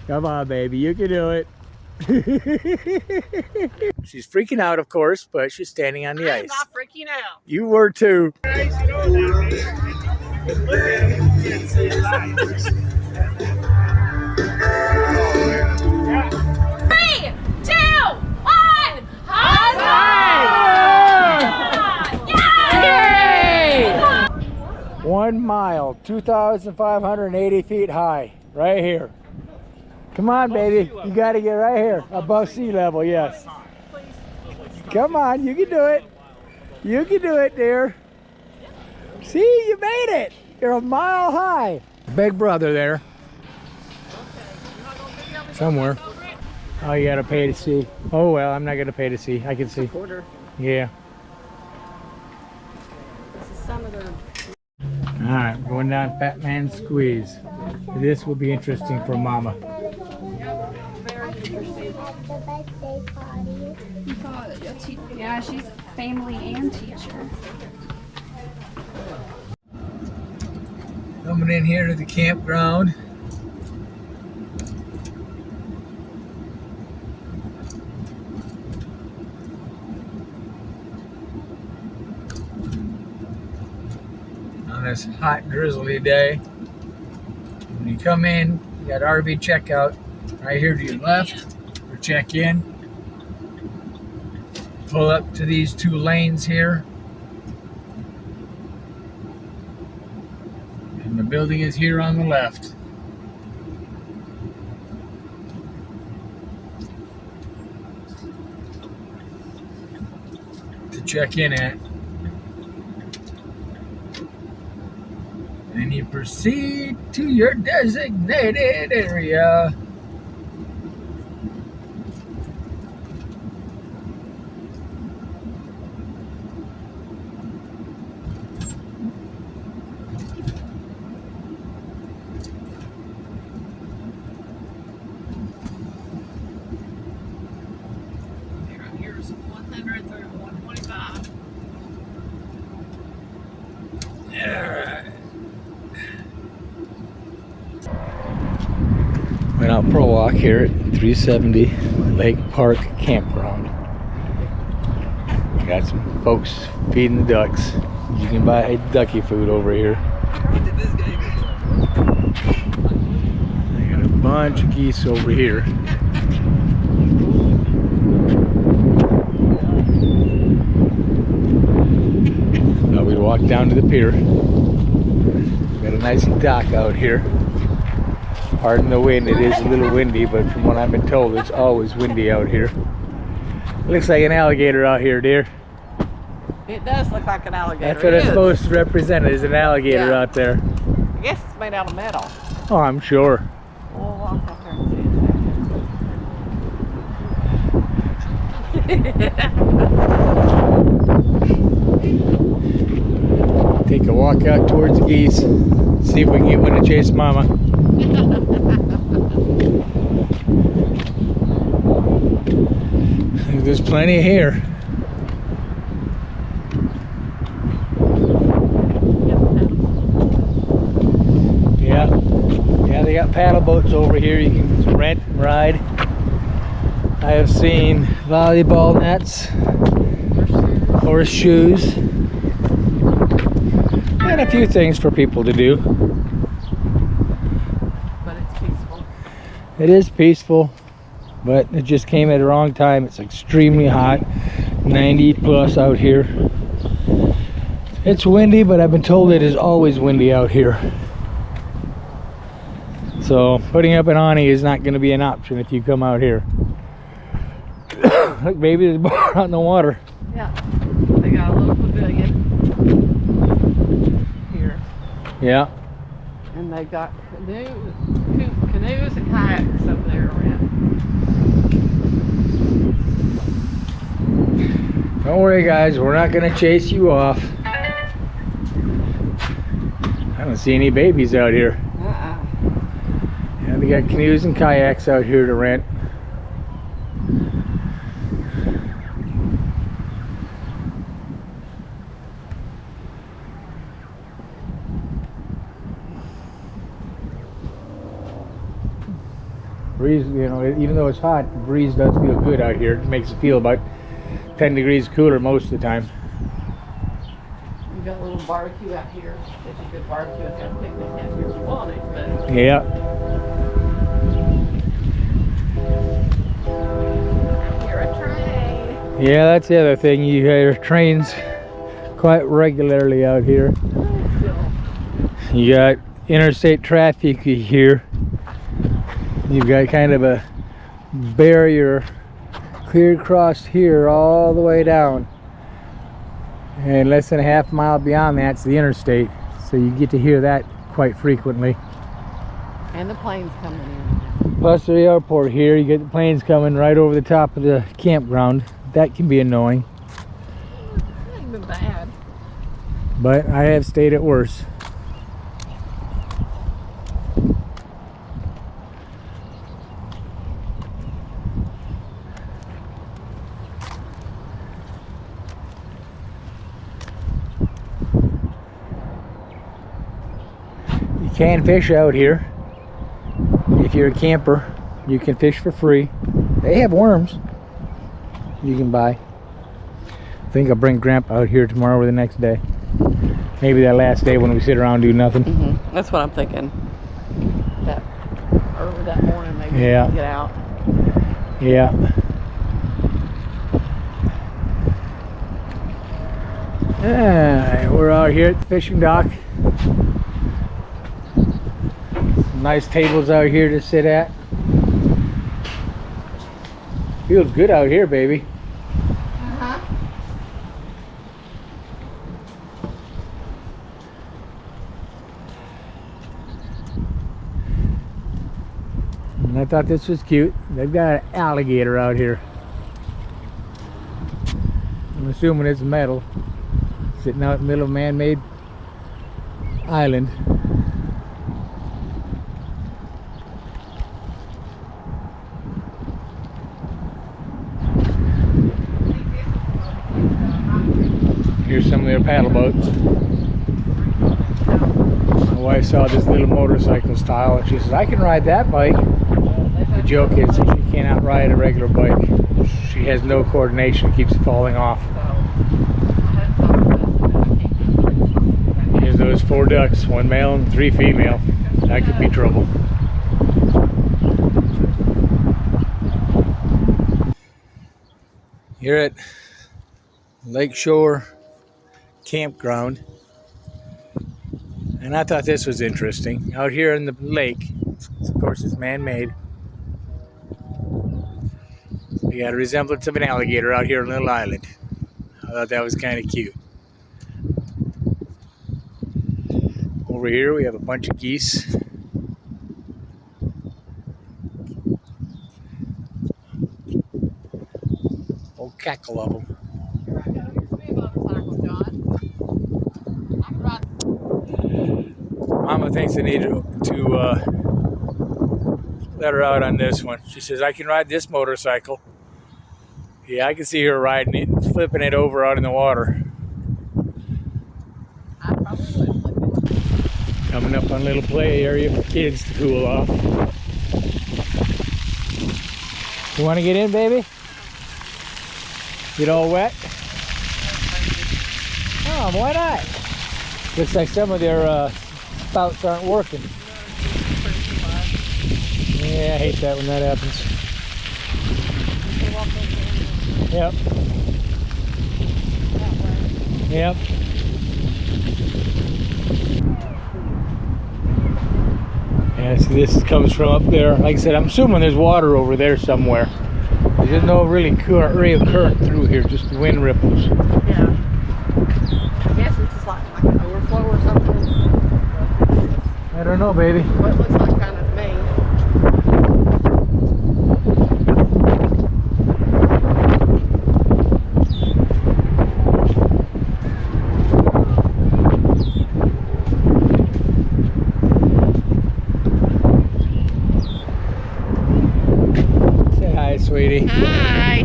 Come on, baby, you can do it. She's freaking out, of course, but she's standing on the ice. I'm not freaking out. You were too. 3, 2, 1. Yay! 1 mile, 2,580 feet high, right here. Come on, baby. You got to get right here. Above sea level, yes. Come on, you can do it. You can do it, dear. See, you made it. You're a mile high. Big brother there. Somewhere. Oh, you got to pay to see. Oh, well, I'm not going to pay to see. I can see. Quarter. Yeah. This is some of their. All right, going down Fat Man Squeeze. This will be interesting for Mama. Very interesting. Yeah, she's family and teacher. Coming in here to the campground. On this hot, drizzly day. When you come in, you got RV checkout right here to your left for check-in. Pull up to these 2 lanes here. And the building is here on the left. To check in at. And you proceed to your designated area. Here's 100 through 125. Alright. Went out for a walk here at 370 Lake Park Campground. Got some folks feeding the ducks. You can buy ducky food over here. I got a bunch of geese over here. Now we'd walk down to the pier. Got a nice dock out here. Pardon the wind, it is a little windy, but from what I've been told, it's always windy out here. Looks like an alligator out here, dear. It does look like an alligator. That's what it's supposed to represent, is an alligator out there. I guess it's made out of metal. Oh, I'm sure. We'll walk out there and see. Take a walk out towards the geese. See if we can get one to chase Mama. There's plenty here. Yeah, they got paddle boats over here you can rent and ride. I have seen volleyball nets, horseshoes, and a few things for people to do. But it's peaceful. It is peaceful, but it just came at the wrong time. It's extremely hot, 90 plus out here. It's windy, but I've been told it is always windy out here. So putting up an awning is not going to be an option if you come out here. Look, baby, there's more out in the water. Yeah, they got a little pavilion here. Yeah. And they've got canoes and kayaks over there around. Don't worry, guys, we're not going to chase you off. I don't see any babies out here. Yeah, they got canoes and kayaks out here to rent. breeze, you know, even though it's hot, the breeze does feel good out here. It makes it feel about 10 degrees cooler most of the time. We got a little barbecue out here. It's a good barbecue and have a picnic out here if you want it. But Yeah. I hear a train. Yeah, that's the other thing. You hear trains quite regularly out here. You got interstate traffic here. You've got kind of a barrier clear across here all the way down. And less than a half mile beyond that's the interstate. So you get to hear that quite frequently. And the planes coming in. Plus the airport here, you get the planes coming right over the top of the campground. That can be annoying. It ain't been bad. But I have stayed at worse. You can fish out here. If you're a camper, you can fish for free. They have worms you can buy. I think I'll bring Grandpa out here tomorrow or the next day. Maybe that last day when we sit around and do nothing. That's what I'm thinking. That early that morning, maybe Yeah. we can get out. Yeah. Alright, we're out here at the fishing dock. Some nice tables out here to sit at. Feels good out here, baby. And I thought this was cute. They've got an alligator out here. I'm assuming it's metal. Sitting out in the middle of a man-made island. Here's some of their paddle boats. My wife saw this little motorcycle style and she says, I can ride that bike. The joke is that she cannot ride a regular bike. She has no coordination, keeps falling off. Here's those 4 ducks, 1 male and 3 female. That could be trouble. Here at Lakeshore Campground, and I thought this was interesting. Out here in the lake, of course it's man-made, we got a resemblance of an alligator out here on a little island. I thought that was kind of cute. Over here we have a bunch of geese. Old cackle of them. Mama thinks I need to let her out on this one. She says, I can ride this motorcycle. Yeah, I can see her riding it, flipping it over out in the water. I probably would flip it. Coming up on a little play area for kids to cool off. You want to get in, baby? Get all wet? Oh, why not? Looks like some of their spouts aren't working. Yeah, I hate that when that happens. Yep. Yep. Yeah, see, this comes from up there. Like I said, I'm assuming there's water over there somewhere. There's no really real current through here, just the wind ripples. Yeah. I guess it's just like an overflow or something. I don't know, baby. What it looks like kind of to me. Say hi, sweetie. Hi.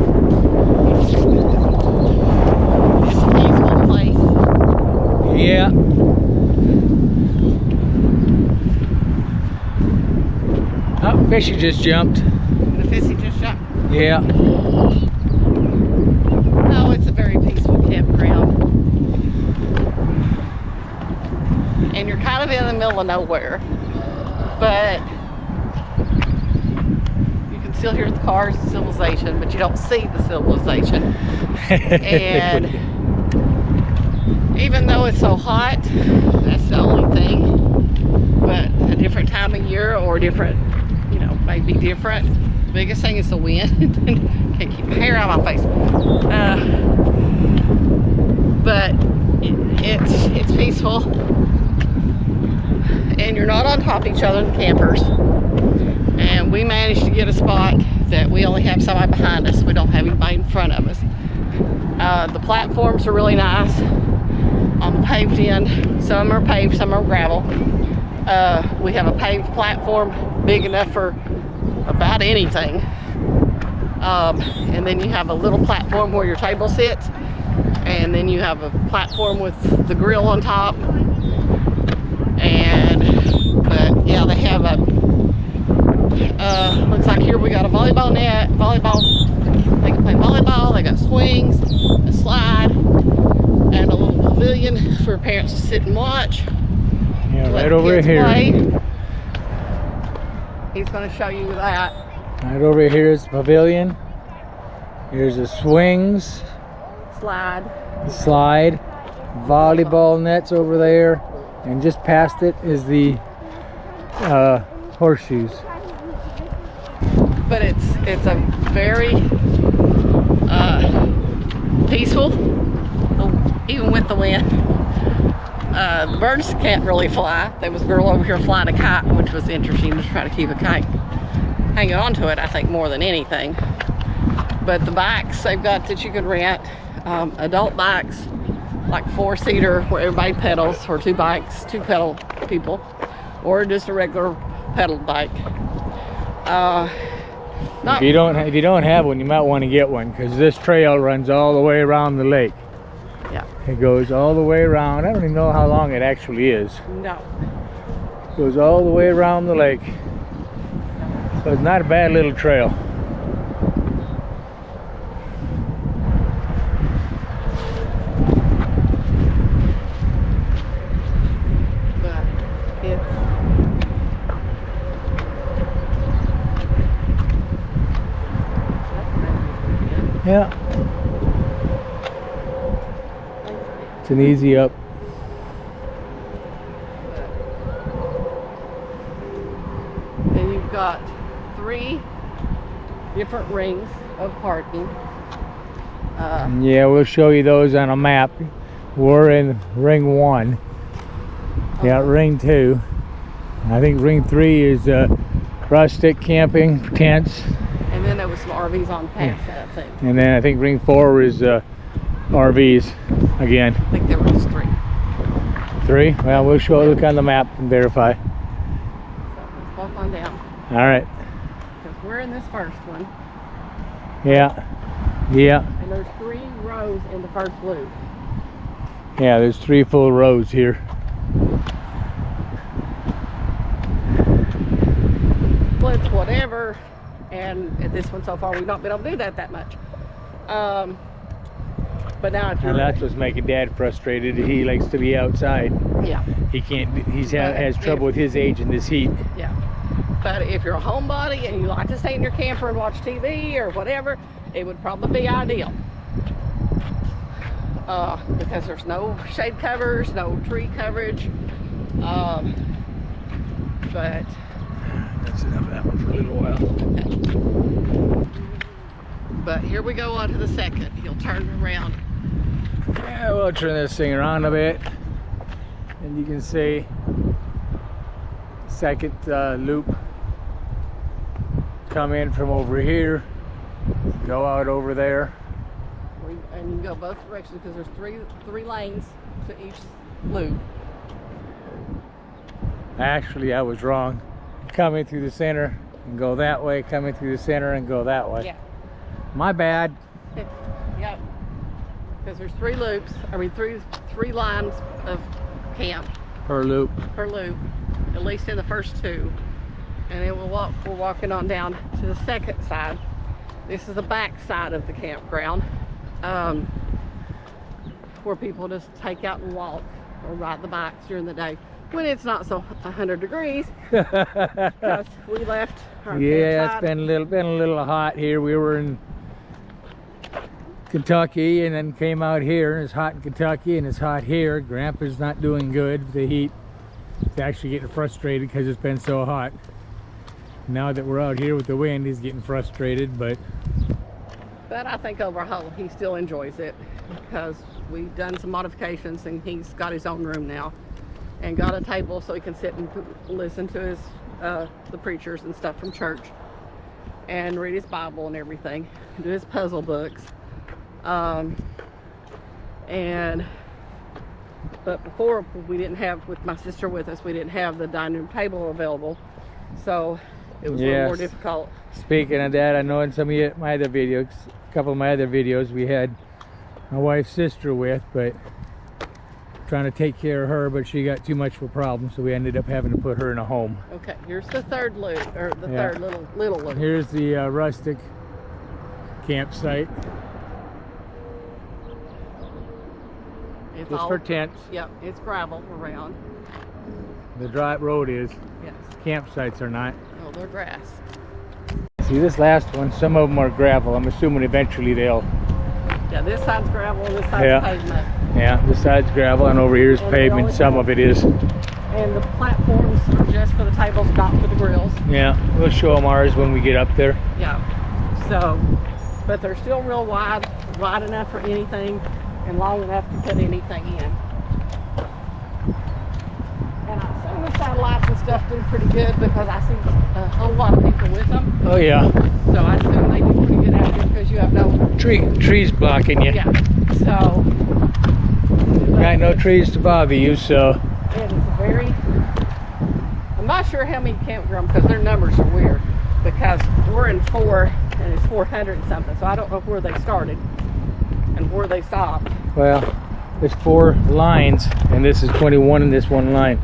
It's a peaceful place. Yeah. Oh, fishy just jumped. Is he just shot? Yeah. No, it's a very peaceful campground. And you're kind of in the middle of nowhere. But you can still hear the cars and civilization, but you don't see the civilization. And even though it's so hot, that's the only thing. But a different time of year or different, you know, maybe different. The biggest thing is the wind. Can't keep my hair out of my face. But it's peaceful. And you're not on top of each other in campers. And we managed to get a spot that we only have somebody behind us. We don't have anybody in front of us. The platforms are really nice on the paved end. Some are paved, some are gravel. We have a paved platform big enough for about anything. And then you have a little platform where your table sits. And then you have a platform with the grill on top. But yeah, they have a, looks like here we got a volleyball net, they can play volleyball, they got swings, a slide, and a little pavilion for parents to sit and watch. Yeah, right over here. Play. He's going to show you that. Right over here is the pavilion. Here's the swings. Slide. Volleyball nets over there. And just past it is the horseshoes. But it's a very peaceful, even with the wind. The birds can't really fly. There was a girl over here flying a kite, which was interesting to try to keep a kite hanging on to it, I think, more than anything. But the bikes they've got that you can rent, adult bikes, like 4-seater where everybody pedals, or 2 bikes, 2 pedal people, or just a regular pedal bike. If you don't have one, you might want to get one, because this trail runs all the way around the lake. Yeah. It goes all the way around. I don't even know how long it actually is. No. It goes all the way around the lake. So it's not a bad little trail. Yeah. It's an easy up. And you've got 3 different rings of parking. Yeah, we'll show you those on a map. We're in ring 1. Yeah, ring 2. I think ring 3 is rustic camping tents. And then there was some RVs on past that, I think. And then I think ring 4 is RVs again. I think there was 3. 3? Well, we'll look on the map and verify. So let's walk on down. All right. Because we're in this first one. Yeah. Yeah. And there's 3 rows in the first loop. Yeah, there's 3 full rows here. Splits, whatever. And this one so far we've not been able to do that much. But now if you're, and that's what's making Dad frustrated. He likes to be outside. Yeah. He can't. Has trouble with his age in this heat. Yeah. But if you're a homebody and you like to stay in your camper and watch TV or whatever, it would probably be ideal. Because there's no shade covers, no tree coverage. But that's enough of that one for a little while. Okay. But here we go on to the second. He'll turn around. Yeah, we'll turn this thing around a bit, and you can see second loop. Come in from over here, go out over there. And you can go both directions because there's three lanes to each loop. Actually, I was wrong. Coming through the center and go that way, coming through the center and go that way. Yeah. My bad. Yep. Because there's 3 loops, three lines of camp. Per loop. Per loop, at least in the first 2. And then we're walking on down to the second side. This is the back side of the campground, where people just take out and walk or ride the bikes during the day when it's not so 100 degrees. Because we left our Yeah, campsite. it's been a little hot here. We were in Kentucky and then came out here. It's hot in Kentucky and it's hot here. Grandpa's not doing good with the heat. He's actually getting frustrated because it's been so hot. Now that we're out here with the wind, he's getting frustrated, but I think overall he still enjoys it because we've done some modifications and he's got his own room now and got a table so he can sit and listen to his the preachers and stuff from church and read his Bible and everything, do his puzzle books. But before, we didn't have, with my sister with us, we didn't have the dining room table available, so it was a little more difficult. Speaking of that, I know in some of my other videos, a couple of my other videos, we had my wife's sister with, but trying to take care of her, but she got too much of a problem, so we ended up having to put her in a home. Okay, here's the third loop, or the third little loop. Here's the rustic campsite. It's Just all for tents. Yep, it's gravel around. The dry road is. Yes. Campsites are not. Oh, they're grass. See, this last one, some of them are gravel. I'm assuming eventually they'll. Yeah, this side's gravel, this side's pavement. Yeah, this side's gravel and over here is pavement. Some of it is. And the platforms are just for the tables, not for the grills. Yeah, we'll show them ours when we get up there. Yeah. So, but they're still real wide enough for anything and long enough to put anything in. And I assume the satellites and stuff do pretty good because I see a whole lot of people with them. Oh yeah. So I assume they do pretty good out here because you have no trees blocking you. Yeah. So Got no trees to bother you, so. it is very. I'm not sure how many campgrounds because their numbers are weird because we're in 4 and it's 400 and something. So I don't know where they started and where they stopped. Well, there's 4 lines, and this is 21 in this one line.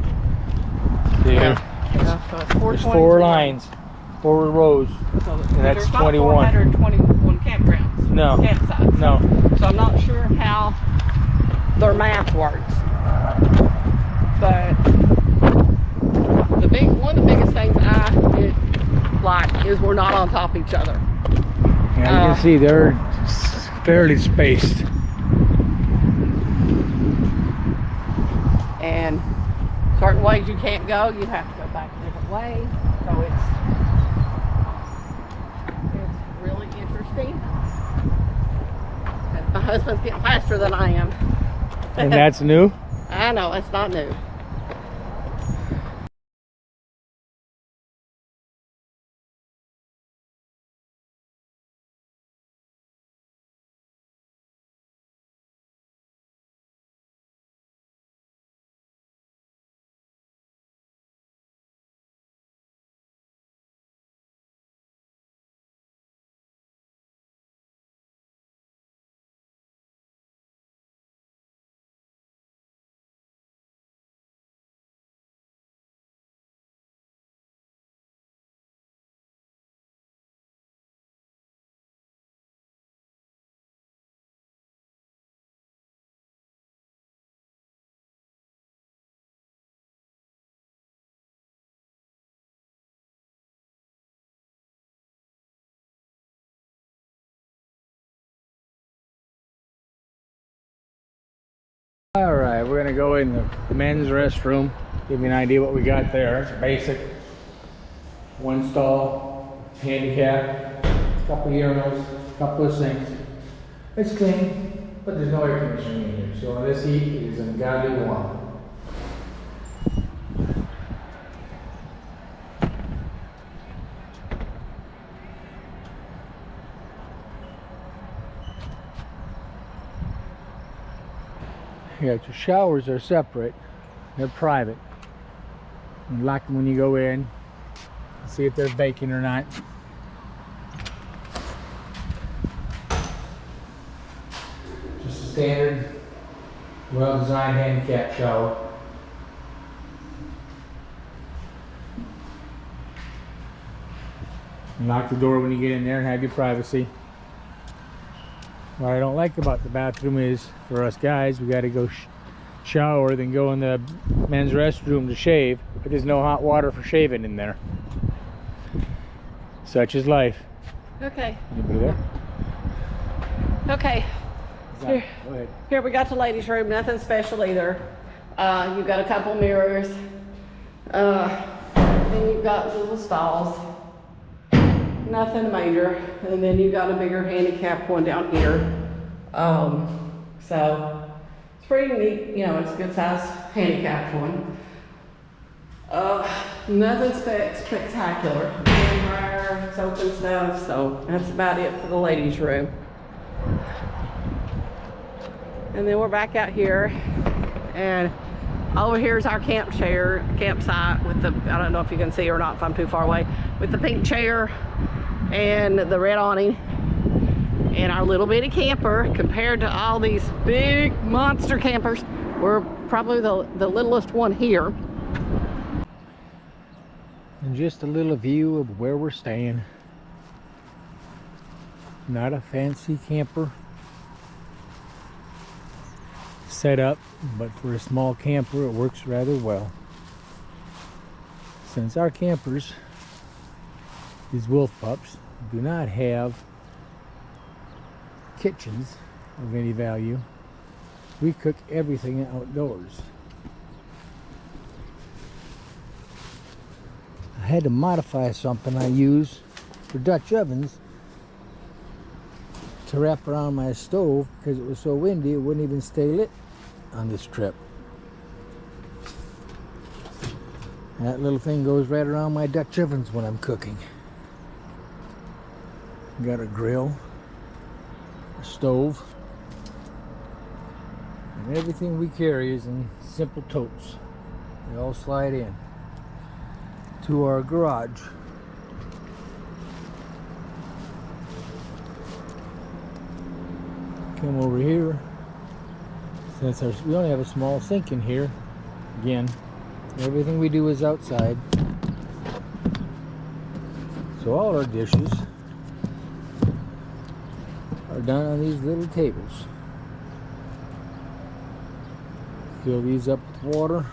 See here? Yeah, so it's There's 4 lines, 4 rows, So and that's there's not 21. 421 campgrounds. No. Campsites. No. So I'm not sure how their math works. But one of the biggest things I like is we're not on top of each other. Yeah, you can see they're fairly spaced. And certain ways you can't go, you have to go back a different way. So it's really interesting. And my husband's getting faster than I am. And that's new? I know, it's not new. Alright, we're gonna go in the men's restroom. Give you an idea what we got there. It's basic. 1 stall, handicap, couple urinals, couple of sinks. It's clean, but there's no air conditioning in here. So in this heat, it is ungodly warm. Yeah, your showers are separate. They're private. You lock them when you go in. See if they're vacant or not. Just a standard, well-designed handicap shower. Lock the door when you get in there and have your privacy. What I don't like about the bathroom is, for us guys, we got to go shower, then go in the men's restroom to shave, but there's no hot water for shaving in there. Such is life. Okay. Anybody there? Okay. Here, Go ahead. here we got the ladies' room. Nothing special either. You've got a couple mirrors. Then you've got little stalls. Nothing major. And then you've got a bigger handicap one down here. So it's pretty neat. You know, it's a good size handicap one. Nothing spectacular. Mirror, soap and stuff. So that's about it for the ladies' room. And then we're back out here, and over here is our campsite with the, I don't know if you can see or not if I'm too far away, with the pink chair and the red awning, and our little bitty camper. Compared to all these big monster campers, we're probably the littlest one here. And just a little view of where we're staying. Not a fancy camper set up, but for a small camper it works rather well. Since our campers, these wolf pups, do not have kitchens of any value, we cook everything outdoors. I had to modify something I use for Dutch ovens to wrap around my stove because it was so windy it wouldn't even stay lit on this trip. That little thing goes right around my Dutch ovens when I'm cooking. Got a grill, a stove, and everything we carry is in simple totes. They all slide in to our garage. Come over here. Since we only have a small sink in here, again, everything we do is outside. So all our dishes are done on these little tables. Fill these up with water.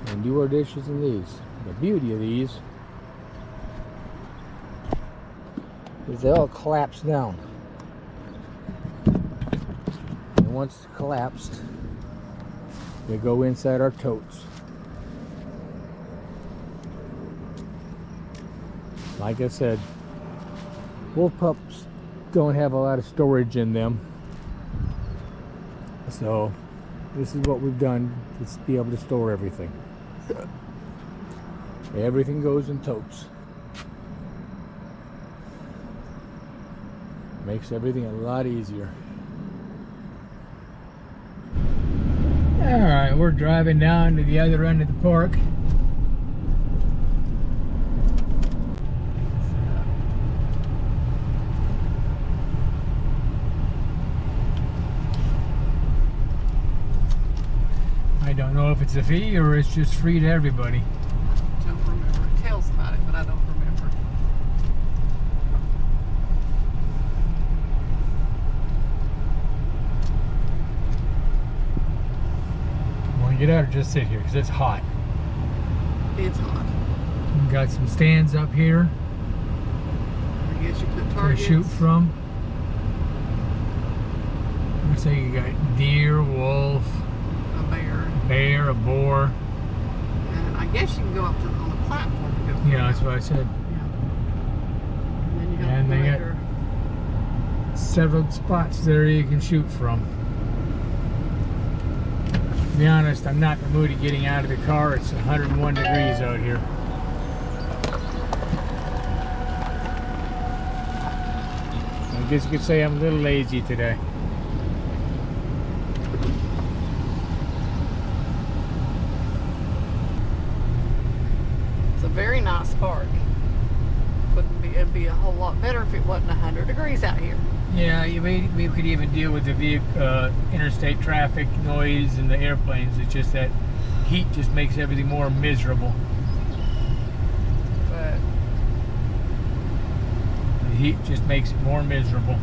And do our dishes in these. The beauty of these is they all collapse down. And once collapsed, they go inside our totes. Like I said, wolf pups don't have a lot of storage in them. So this is what we've done to be able to store everything. Everything goes in totes. Makes everything a lot easier. Alright, we're driving down to the other end of the park. I don't know if it's a fee or it's just free to everybody. I don't remember. It tells about it, but I don't remember. Want to get out or just sit here? Because it's hot. It's hot. We've got some stands up here I guess you put to targets. shoot from. Looks like you got deer, wolf, A bear. a boar. And I guess you can go up to on the platform and go. Yeah, that's what I said. Yeah. And then you got And the they got later. several spots there you can shoot from. To be honest, I'm not in the mood of getting out of the car. It's 101 degrees out here. I guess you could say I'm a little lazy today. It's a very nice park. It'd be a whole lot better if it wasn't 100 degrees out here. Yeah, we could even deal with the interstate traffic noise and the airplanes. It's just that heat just makes everything more miserable. But The heat just makes it more miserable.